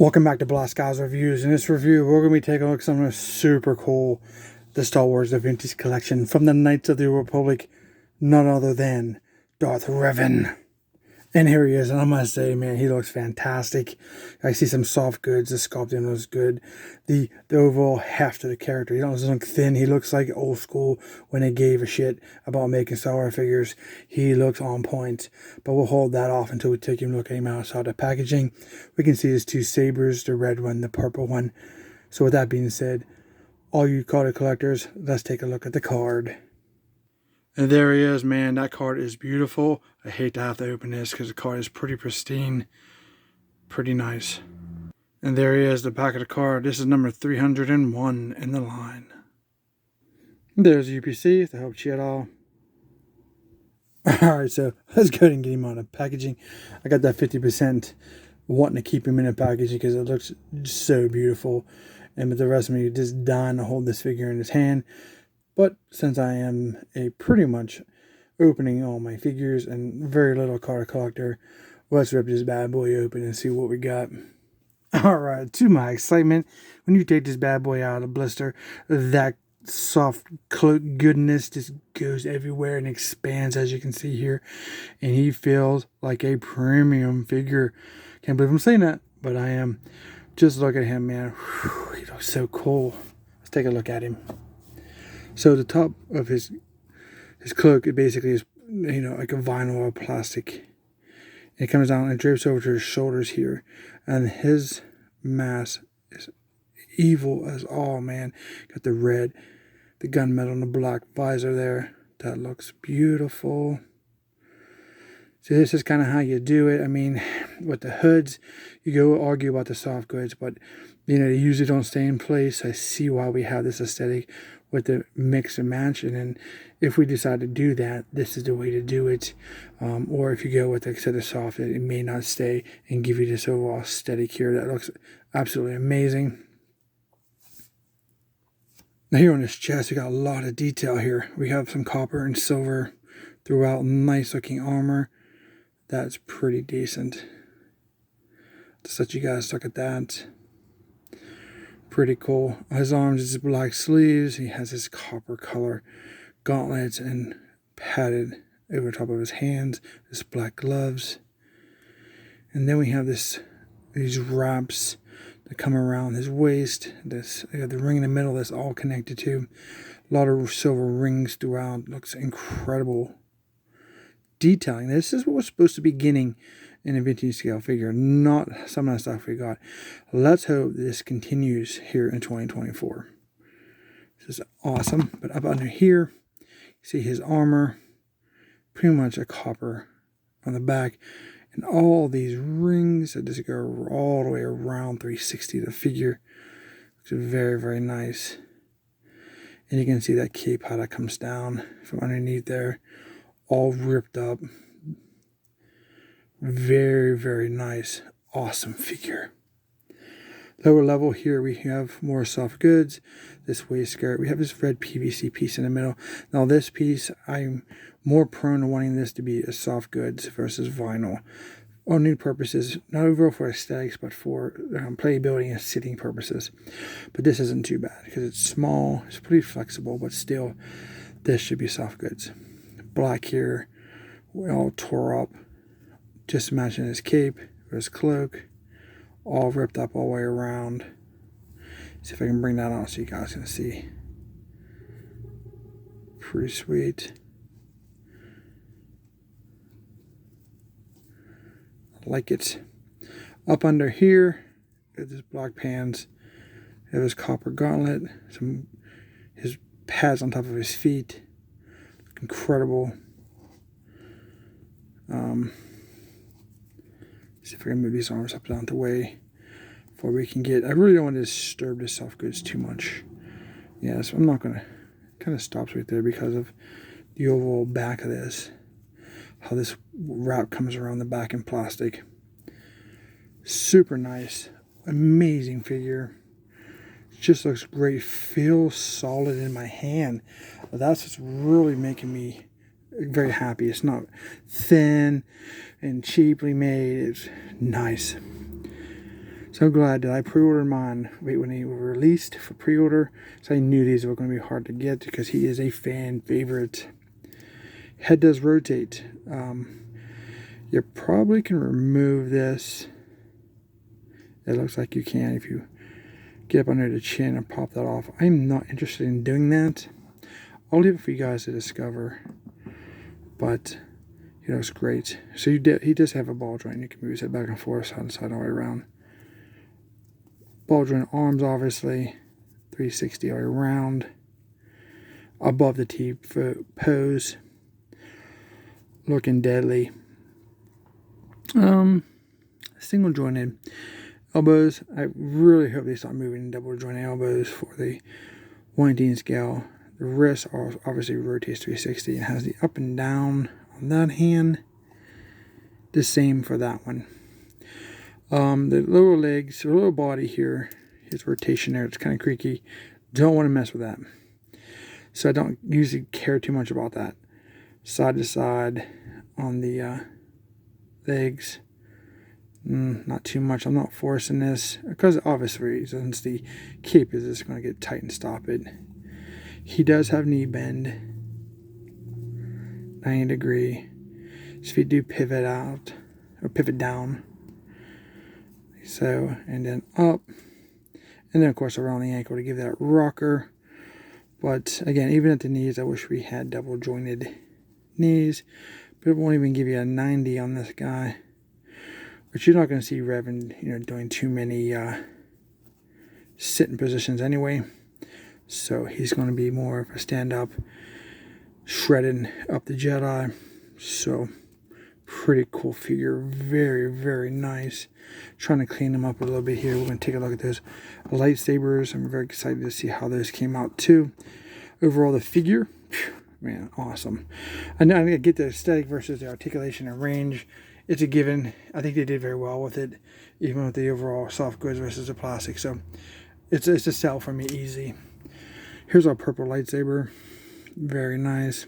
Welcome back to Blast Guys Reviews. In this review, we're going to be taking a look at something super cool. The Star Wars The Vintage Collection from the Knights of the Republic. None other than Darth Revan. And here he is, and I must say, man, he looks fantastic. I see some soft goods. The sculpting looks good. The overall heft of the character. He doesn't look thin. He looks like old school when they gave a shit about making Star Wars figures. He looks on point. But we'll hold that off until we take a look at him outside the packaging. We can see his two sabers, the red one, the purple one. So with that being said, all you card collectors, let's take a look at the card. And there he is, man. That card is beautiful. I hate to have to open this because the card is pretty pristine. Pretty nice. And there he is, the back of the card. This is number 301 in the line. There's UPC to help you at all. Alright, so let's go ahead and get him on the packaging. I got that 50% wanting to keep him in the packaging because it looks so beautiful. And with the rest of me just dying to hold this figure in his hand. But since I am a pretty much opening all my figures and very little card collector, let's rip this bad boy open and see what we got. Alright, to my excitement, when you take this bad boy out of the blister, that soft cloak goodness just goes everywhere and expands, as you can see here. And he feels like a premium figure. Can't believe I'm saying that, but I am. Just look at him, man. Whew, he looks so cool. Let's take a look at him. So the top of his cloak, it basically is, you know, like a vinyl or plastic. It comes down and drapes over to his shoulders here. And his mask is evil as all, man. Got the red, the gunmetal, and the black visor there. That looks beautiful. So this is kind of how you do it. I mean, with the hoods, you go argue about the soft goods, but, you know, they usually don't stay in place. I see why we have this aesthetic with the mix and match. And then if we decide to do that, this is the way to do it. Or if you go with, like I said, the soft, it may not stay and give you this overall aesthetic here. That looks absolutely amazing. Now here on this chest, we got a lot of detail here. We have some copper and silver throughout. Nice looking armor. That's pretty decent. Just let you guys look at that. Pretty cool. His arms is black sleeves. He has his copper color gauntlets and padded over top of his hands. His black gloves. And then we have these wraps that come around his waist. This, you got the ring in the middle that's all connected to. A lot of silver rings throughout. Looks incredible. Detailing. This is what we're supposed to be getting in a vintage scale figure, not some of the stuff we got. Let's hope this continues here in 2024. This is awesome. But up under here, you see his armor, pretty much a copper on the back, and all these rings that just go all the way around 360 the figure. Looks very, very nice. And you can see that cape, how that comes down from underneath there. All ripped up. Very, very nice. Awesome figure. Lower level here we have more soft goods. This waist skirt. We have this red PVC piece in the middle. Now this piece, I'm more prone to wanting this to be a soft goods versus vinyl. On new purposes, not overall for aesthetics, but for playability and sitting purposes. But this isn't too bad because it's small. It's pretty flexible, but still, this should be soft goods. Black here, all tore up. Just imagine his cape, or his cloak, all ripped up all the way around. See if I can bring that on so you guys can see. Pretty sweet. I like it. Up under here, got this black pants. Have his copper gauntlet. His pads on top of his feet. Incredible. See if I can move these arms up down the way before we can get. I really don't want to disturb the soft goods too much. Yeah, so I'm not gonna. Kind of stops right there because of the overall back of this. How this wrap comes around the back in plastic. Super nice, amazing figure. Just looks great. Feels solid in my hand. That's what's really making me very happy. It's not thin and cheaply made. It's nice. So glad that I pre-ordered mine when they were released for pre-order. So I knew these were going to be hard to get because he is a fan favorite. Head does rotate. You probably can remove this. It looks like you can if you get up under the chin and pop that off. I'm not interested in doing that. I'll leave it for you guys to discover. But he looks great. So he does have a ball joint. You can move his head back and forth, side to side, all the way around. Ball joint arms, obviously. 360 all the way around. Above the T pose. Looking deadly. Single jointed elbows. I really hope they start moving double jointed elbows for the 118 scale. The wrist obviously rotates 360 and has the up and down on that hand. The same for that one. The lower legs, the lower body here, his rotation there, it's kind of creaky. Don't want to mess with that. So I don't usually care too much about that. Side to side on the legs. Not too much. I'm not forcing this because obvious reasons. The cape is just going to get tight and stop it. He does have knee bend. 90 degree. So if you do pivot out or pivot down. So, and then up. And then of course around the ankle to give that rocker. But again, even at the knees, I wish we had double jointed knees. But it won't even give you a 90 on this guy. But you're not going to see Revan, doing too many sitting positions anyway. So he's going to be more of a stand-up, shredding up the Jedi. So pretty cool figure. Very, very nice. Trying to clean them up a little bit here. We're going to take a look at those lightsabers. I'm very excited to see how those came out too. Overall, the figure, man, awesome. I know I get the aesthetic versus the articulation and range. It's a given. I think they did very well with it, even with the overall soft goods versus the plastic. So it's a sell for me, easy. Here's our purple lightsaber. Very nice.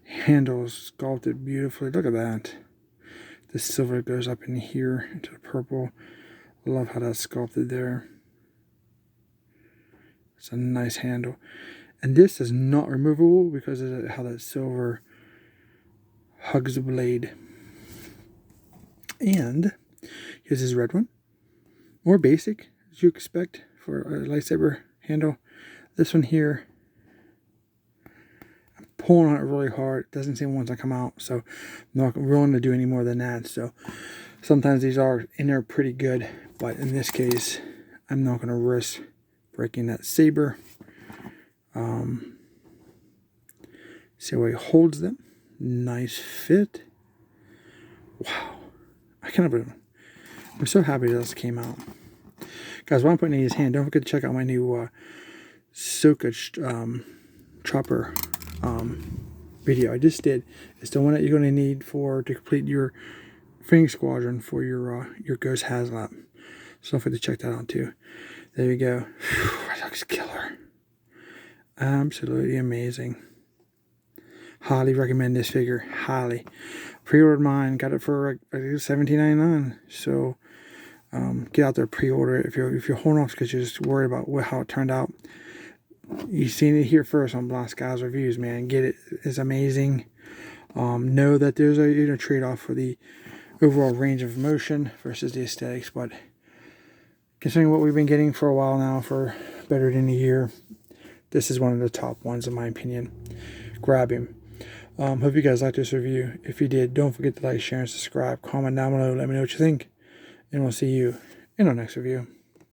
Handles sculpted beautifully. Look at that. The silver goes up in here into the purple. Love how that's sculpted there. It's a nice handle. And this is not removable because of how that silver hugs the blade. And here's his red one. More basic, as you expect for a lightsaber handle. This one here, I'm pulling on it really hard. It doesn't seem once I come out, so I'm not willing to do any more than that. So sometimes these are in there pretty good, but in this case, I'm not going to risk breaking that saber. See how he holds them. Nice fit. Wow. I can't believe it. I'm so happy this came out. Guys, while I'm putting it in his hand, don't forget to check out my new Ahsoka chopper video I just did. It's the one that you're going to need to complete your Fang Squadron for your Ghost Hazmat. So don't forget to check that out too. There you go. Whew, that looks killer. Absolutely amazing. Highly recommend this figure. Highly. Pre-ordered mine. Got it for $17.99. So get out there, pre-order it. If you're holding off because you're just worried about how it turned out, you've seen it here first on Black Skies Reviews, man. Get it. It's amazing. Know that there's a trade-off for the overall range of motion versus the aesthetics, but considering what we've been getting for a while now, for better than a year, this is one of the top ones in my opinion. Grab him. Hope you guys liked this review. If you did, don't forget to like, share, and subscribe. Comment down below. Let me know what you think. And we'll see you in our next review.